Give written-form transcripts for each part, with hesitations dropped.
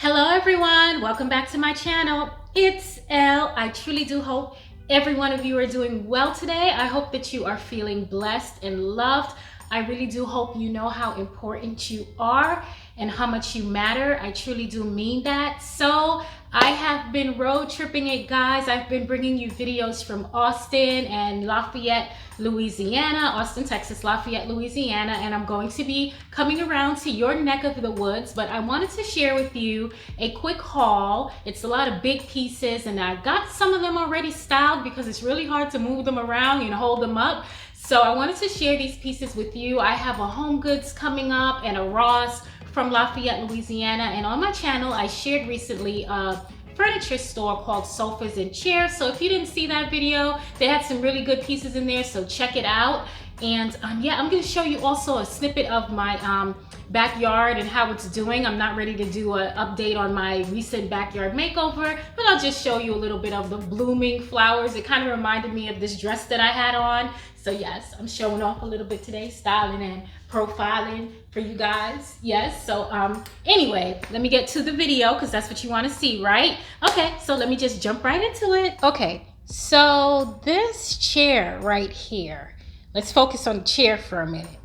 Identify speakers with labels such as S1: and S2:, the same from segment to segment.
S1: Hello everyone, welcome back to my channel. It's Elle. I truly do hope every one of you are doing well today. I hope that you are feeling blessed and loved. I really do hope you know how important you are and how much you matter. I truly do mean that. So I have been road tripping it, guys. I've been bringing you videos from Austin and Lafayette, Louisiana, Austin, Texas, Lafayette, Louisiana, and I'm going to be coming around to your neck of the woods, but I wanted to share with you a quick haul. It's a lot of big pieces, and I got some of them already styled because it's really hard to move them around and hold them up. So I wanted to share these pieces with you. I have a Homegoods coming up and a Ross from Lafayette, Louisiana, and on my channel I shared recently a furniture store called Sofas and Chairs. So if you didn't see that video, they had some really good pieces in there, so check it out. And yeah, I'm going to show you also a snippet of my backyard and how it's doing. I'm not ready to do an update on my recent backyard makeover, but I'll just show you a little bit of the blooming flowers. It kind of reminded me of this dress that I had on. So yes, I'm showing off a little bit today, styling and profiling for you guys. Yes, so anyway, let me get to the video because that's what you want to see, right? Okay, so let me just jump right into it. Okay, so this chair right here, let's focus on the chair for a minute.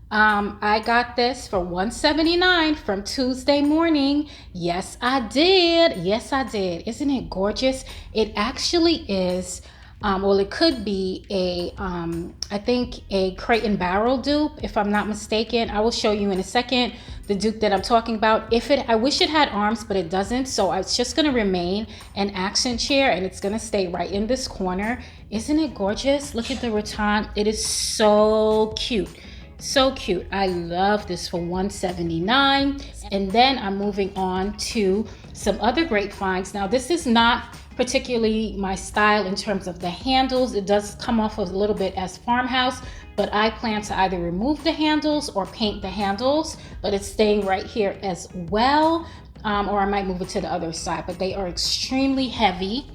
S1: I got this for $179 from Tuesday Morning. Yes, I did. Yes, I did. Isn't it gorgeous? It actually is. Well, it could be a, I think a Crate and Barrel dupe, if I'm not mistaken. I will show you in a second the dupe that I'm talking about. I wish it had arms, but it doesn't. So it's just gonna remain an accent chair, and it's gonna stay right in this corner. Isn't it gorgeous? Look at the rattan. It is so cute. So cute. I love this for $179. And then I'm moving on to some other great finds. Now, this is not particularly my style in terms of the handles. It does come off a little bit as farmhouse, but I plan to either remove the handles or paint the handles, but it's staying right here as well. Or I might move it to the other side, but they are extremely heavy.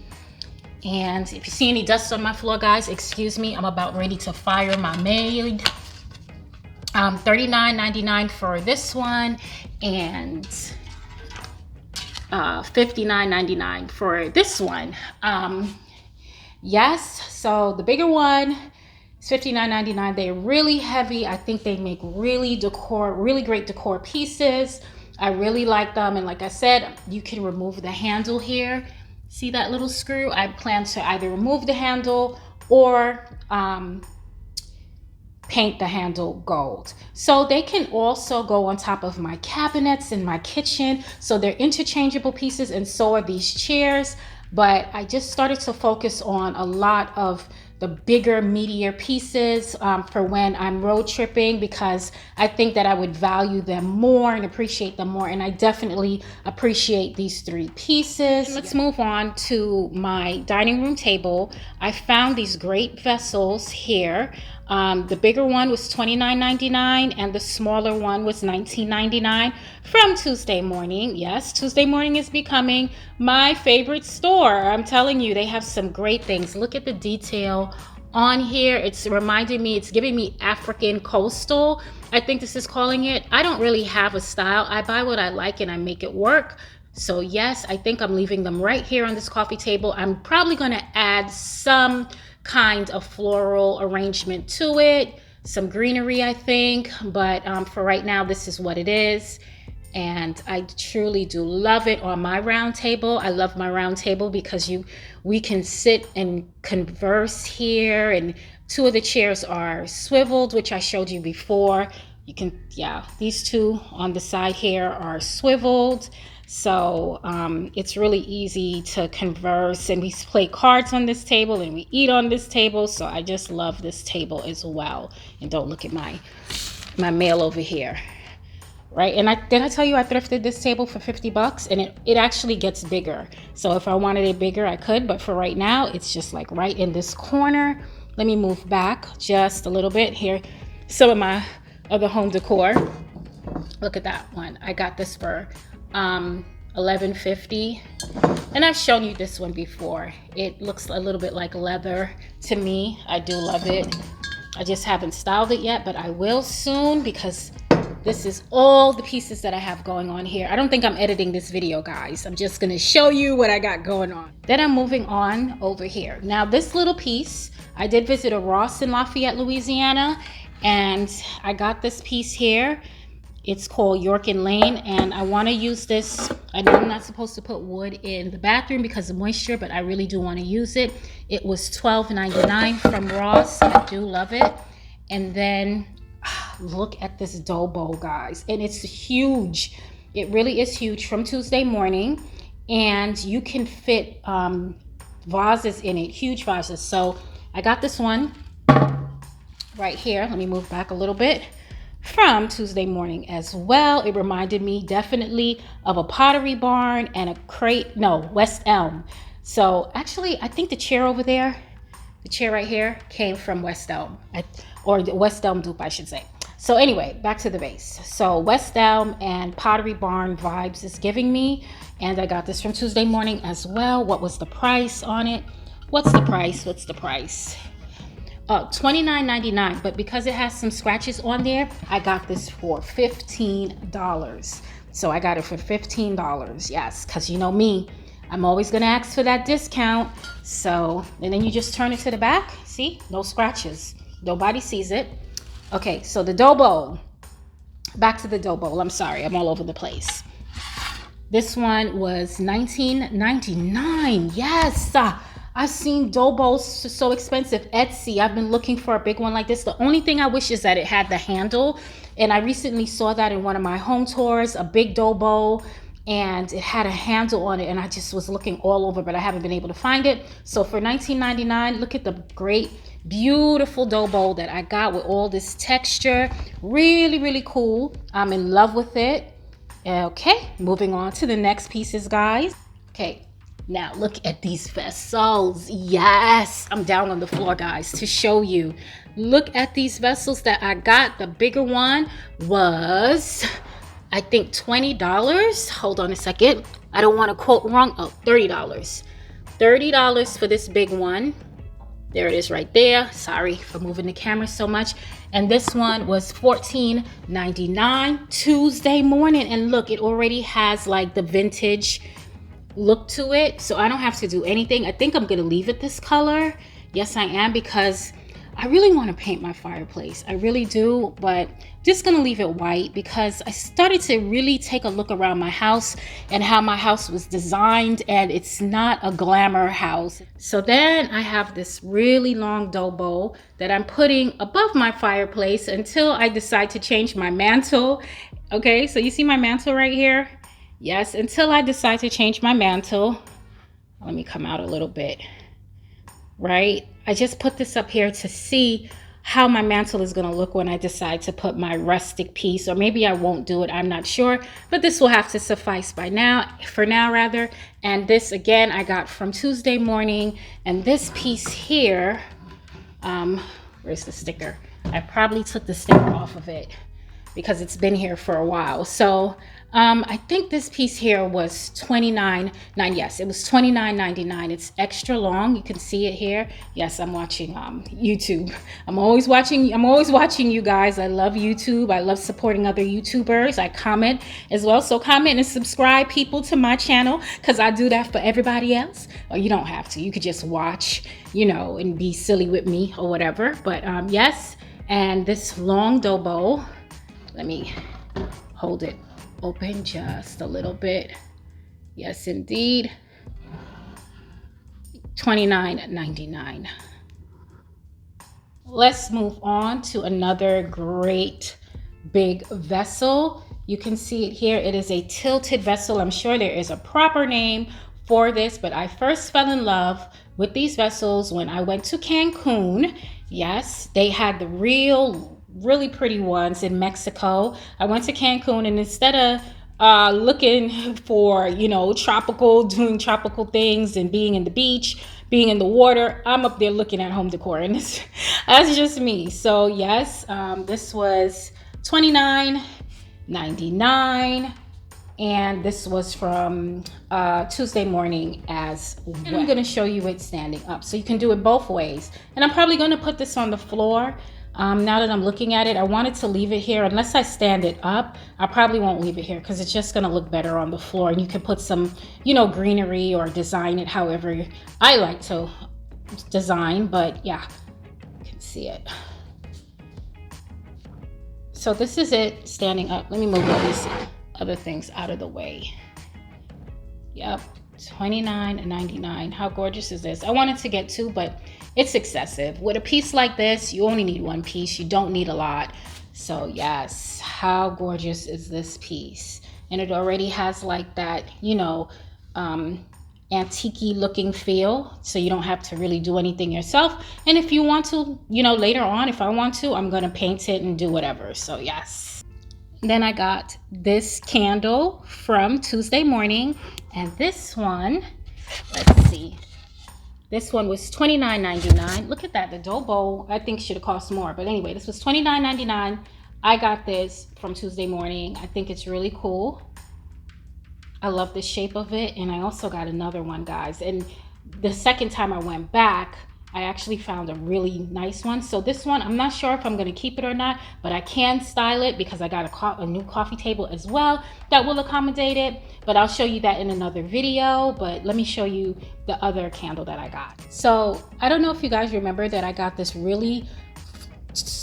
S1: And if you see any dust on my floor, guys, excuse me, I'm about ready to fire my maid. $39.99 for this one, and $59.99 for this one. Yes, so the bigger one is $59.99. They're really heavy. I think they make really great decor pieces. I really like them, and like I said, you can remove the handle here. See that little screw? I plan to either remove the handle or paint the handle gold. So they can also go on top of my cabinets in my kitchen. So they're interchangeable pieces, and so are these chairs. But I just started to focus on a lot of the bigger, meatier pieces for when I'm road tripping, because I think that I would value them more and appreciate them more. And I definitely appreciate these three pieces. Let's move on to my dining room table. I found these great vessels here. The bigger one was $29.99 and the smaller one was $19.99 from Tuesday Morning. Yes, Tuesday Morning is becoming my favorite store. I'm telling you, they have some great things. Look at the detail on here. It's reminding me, it's giving me African coastal, I think this is calling it. I don't really have a style. I buy what I like and I make it work. So yes, I think I'm leaving them right here on this coffee table. I'm probably going to add some kind of floral arrangement to it, some greenery, I think, but for right now, this is what it is. And I truly do love it on my round table. I love my round table because we can sit and converse here, and two of the chairs are swiveled, which I showed you before. You can, yeah, these two on the side here are swiveled. So it's really easy to converse, and we play cards on this table and we eat on this table. So I just love this table as well. And don't look at my mail over here. Right, and did I tell you I thrifted this table for 50 bucks, and it actually gets bigger. So if I wanted it bigger, I could, but for right now, it's just like right in this corner. Let me move back just a little bit here. Some of my other home decor. Look at that one. I got this for $11.50, and I've shown you this one before. It looks a little bit like leather to me. I do love it. I just haven't styled it yet, but I will soon, because This is all the pieces that I have going on here. I don't think I'm editing this video, guys. I'm just gonna show you what I got going on. Then I'm moving on over here. Now this little piece, I did visit a Ross in Lafayette, Louisiana, and I got this piece here. It's called York and Lane, and I want to use this. I know I'm not supposed to put wood in the bathroom because of moisture, but I really do want to use it. It was $12.99 from Ross. I do love it. And then look at this dough bowl, guys, and it's huge. It really is huge, from Tuesday Morning, and you can fit vases in it, huge vases. So I got this one right here. Let me move back a little bit. From Tuesday Morning as well. It reminded me definitely of a Pottery Barn and a crate, no, West Elm. So actually, I think the chair over there, the chair right here, came from West Elm, or the West Elm dupe, I should say. So anyway, back to the base. So West Elm and Pottery Barn vibes is giving me, and I got this from Tuesday Morning as well. What was the price on it? What's the price? What's the price? $29.99, but because it has some scratches on there, I got this for $15. So I got it for $15. Yes, because you know me, I'm always gonna ask for that discount. So, and then you just turn it to the back. See, no scratches, nobody sees it. Okay, so the dough bowl, back to the dough bowl. I'm sorry, I'm all over the place. This one was $19.99. Yes, I've seen dough bowls so expensive. Etsy, I've been looking for a big one like this. The only thing I wish is that it had the handle, and I recently saw that in one of my home tours, a big dough bowl, and it had a handle on it, and I just was looking all over, but I haven't been able to find it. So for $19.99, look at the great, beautiful dough bowl that I got with all this texture. Really, really cool. I'm in love with it. Okay, moving on to the next pieces, guys. Okay. Now look at these vessels. Yes, I'm down on the floor, guys, to show you. Look at these vessels that I got. The bigger one was, I think, $20. Hold on a second. I don't want to quote wrong. Oh, $30. $30 for this big one. There it is right there. Sorry for moving the camera so much. And this one was $14.99 Tuesday Morning. And look, it already has like the vintage look to it, so I don't have to do anything. I think I'm gonna leave it this color. Yes, I am, because I really want to paint my fireplace. I really do, but just gonna leave it white because I started to really take a look around my house and how my house was designed, and it's not a glamour house. So then I have this really long dough bowl that I'm putting above my fireplace until I decide to change my mantle. Okay, so you see my mantle right here? Yes, until I decide to change my mantle. Let me come out a little bit, right? I just put this up here to see how my mantle is going to look when I decide to put my rustic piece, or maybe I won't do it. I'm not sure, but this will have to suffice for now rather. And this again, I got from Tuesday Morning. And this piece here, where's the sticker? I probably took the sticker off of it because it's been here for a while. So I think this piece here was $29.99. Yes, it was $29.99. It's extra long. You can see it here. Yes, I'm watching YouTube. I'm always watching you guys. I love YouTube. I love supporting other YouTubers. I comment as well. So comment and subscribe, people, to my channel, because I do that for everybody else. Or you don't have to. You could just watch, you know, and be silly with me or whatever. But yes, and this long dough bowl, let me hold it open just a little bit. Yes, indeed. $29.99. Let's move on to another great big vessel. You can see it here. It is a tilted vessel. I'm sure there is a proper name for this, but I first fell in love with these vessels when I went to Cancun. Yes, they had the really pretty ones in Mexico. I went to Cancun, and instead of looking for, you know, doing tropical things and being in the beach, being in the water, I'm up there looking at home decor, and that's just me. So yes, this was $29.99, and this was from Tuesday Morning as well. And I'm going to show you it standing up, so you can do it both ways. And I'm probably going to put this on the floor Now that I'm looking at it, I wanted to leave it here. Unless I stand it up, I probably won't leave it here because it's just going to look better on the floor. And you can put some, you know, greenery or design it however I like to design. But yeah, you can see it. So this is it standing up. Let me move all these other things out of the way. Yep, $29.99. How gorgeous is this? I wanted to get two, but it's excessive. With a piece like this, you only need one piece. You don't need a lot. So yes, how gorgeous is this piece? And it already has like that, you know, antique-y looking feel. So you don't have to really do anything yourself. And if you want to, you know, later on, if I want to, I'm going to paint it and do whatever. So yes. Then I got this candle from Tuesday Morning. And this one, let's see. This one was $29.99. Look at that. The dough bowl, I think, should have cost more. But anyway, this was $29.99. I got this from Tuesday Morning. I think it's really cool. I love the shape of it. And I also got another one, guys. And the second time I went back, I actually found a really nice one. So this one, I'm not sure if I'm going to keep it or not, but I can style it because I got a new coffee table as well that will accommodate it. But I'll show you that in another video. But let me show you the other candle that I got. So I don't know if you guys remember that I got this really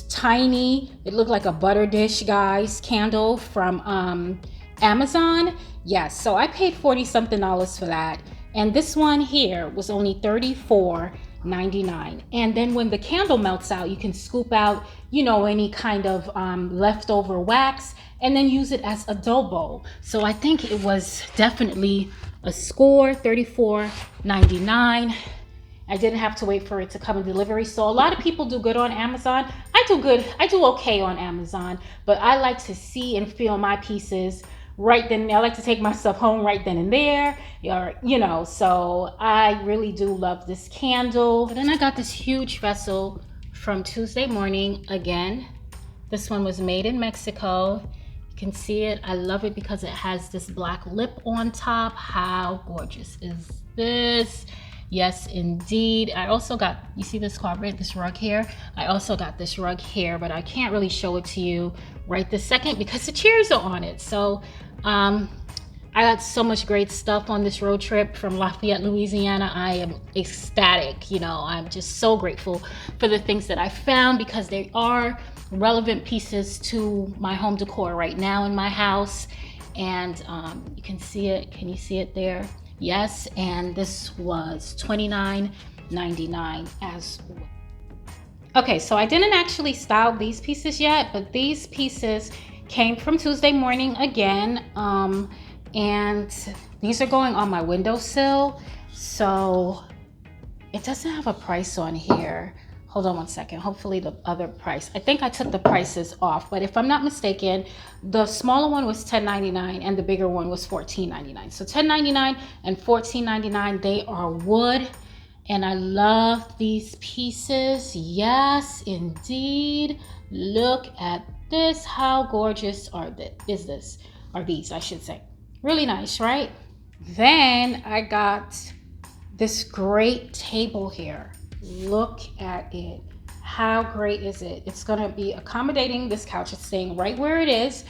S1: tiny, it looked like a butter dish, guys, candle from Amazon. Yes, so I paid $40-something for that. And this one here was only $34.99. And then when the candle melts out, you can scoop out, you know, any kind of leftover wax and then use it as a dough bowl. So I think it was definitely a score, $34.99. I didn't have to wait for it to come in delivery. So a lot of people do good on Amazon. I do good. I do okay on Amazon, but I like to see and feel my pieces right then. I like to take my stuff home right then and there, or, you know, so I really do love this candle. And then I got this huge vessel from Tuesday Morning again. This one was made in Mexico. You can see it. I love it because it has this black lip on top. How gorgeous is this? Yes, indeed. I also got, you see this carpet, this rug here? I also got this rug here, but I can't really show it to you right this second because the chairs are on it. So I got so much great stuff on this road trip from Lafayette, Louisiana. I am ecstatic. You know, I'm just so grateful for the things that I found because they are relevant pieces to my home decor right now in my house. And you can see it. Can you see it there? Yes, and this was $29.99 as well. Okay, so I didn't actually style these pieces yet, but these pieces came from Tuesday Morning again. And these are going on my windowsill. So it doesn't have a price on here. Hold on one second. Hopefully the other price. I think I took the prices off, but if I'm not mistaken, the smaller one was $10.99 and the bigger one was $14.99. So $10.99 and $14.99. They are wood, and I love these pieces. Yes, indeed. Look at this. How gorgeous are these, I should say. Really nice, right? Then I got this great table here. Look at it. How great is it? It's gonna be accommodating this couch. It's staying right where it is.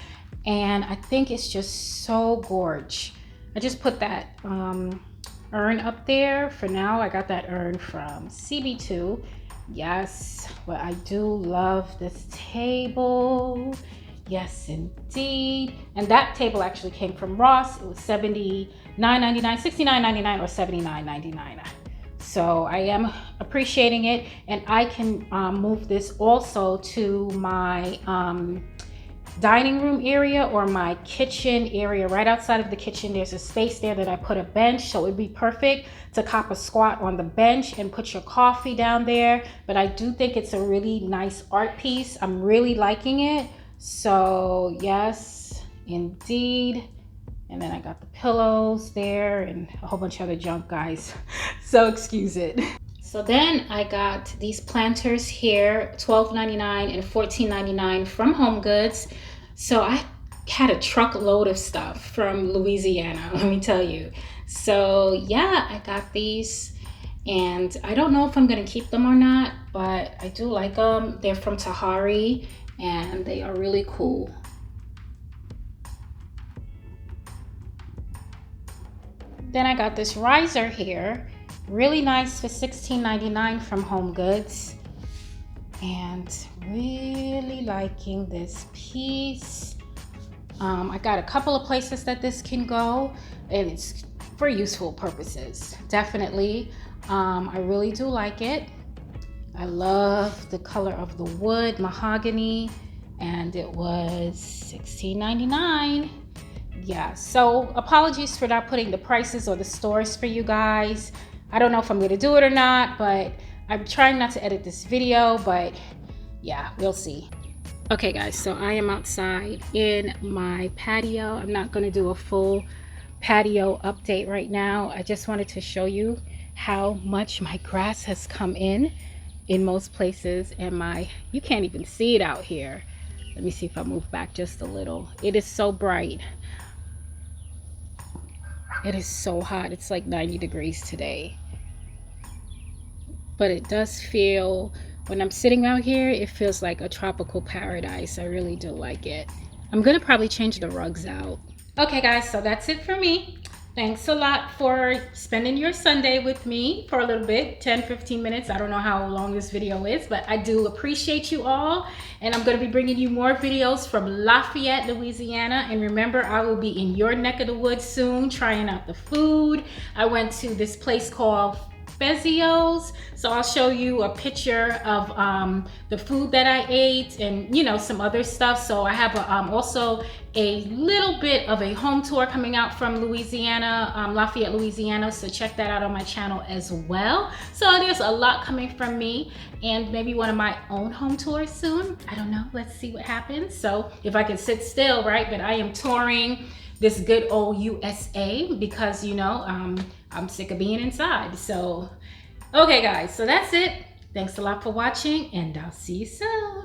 S1: And I think it's just so gorge. I just put that urn up there for now. I got that urn from CB2. Yes, but I do love this table. Yes, indeed. And that table actually came from Ross. It was $79.99, $69.99, or $79.99. So I am appreciating it, and I can move this also to my dining room area or my kitchen area. Right outside of the kitchen, there's a space there that I put a bench, so it'd be perfect to cop a squat on the bench and put your coffee down there. But I do think it's a really nice art piece. I'm really liking it. So yes, indeed. And then I got the pillows there and a whole bunch of other junk, guys. So excuse it. So then I got these planters here, $12.99 and $14.99 from Homegoods. So I had a truckload of stuff from Louisiana, let me tell you. So yeah, I got these. And I don't know if I'm gonna keep them or not, but I do like them. They're from Tahari and they are really cool. Then I got this riser here, really nice for $16.99 from Homegoods. And really liking this piece. I got a couple of places that this can go, and it's for useful purposes, definitely. I really do like it. I love the color of the wood, mahogany, and it was $16.99. Yeah, so apologies for not putting the prices or the stores for you guys. I don't know if I'm gonna do it or not, but I'm trying not to edit this video, but yeah, we'll see. Okay guys, so I am outside in my patio. I'm not gonna do a full patio update right now. I just wanted to show you how much my grass has come in most places, and you can't even see it out here. Let me see if I move back just a little. It is so bright. It is so hot. It's like 90 degrees today. But it does feel, when I'm sitting out here, it feels like a tropical paradise. I really do like it. I'm gonna probably change the rugs out. Okay guys, so that's it for me. Thanks a lot for spending your Sunday with me for a little bit, 10-15 minutes. I don't know how long this video is, but I do appreciate you all. And I'm gonna be bringing you more videos from Lafayette, Louisiana. And remember, I will be in your neck of the woods soon, trying out the food. I went to this place called Patio's, so I'll show you a picture of the food that I ate, and you know, some other stuff. So I have also a little bit of a home tour coming out from Louisiana, Lafayette, Louisiana, so check that out on my channel as well. So there's a lot coming from me, and maybe one of my own home tours soon. I don't know, let's see what happens. So if I can sit still, right? But I am touring this good old USA because, you know, I'm sick of being inside. So, okay guys, so that's it. Thanks a lot for watching, and I'll see you soon.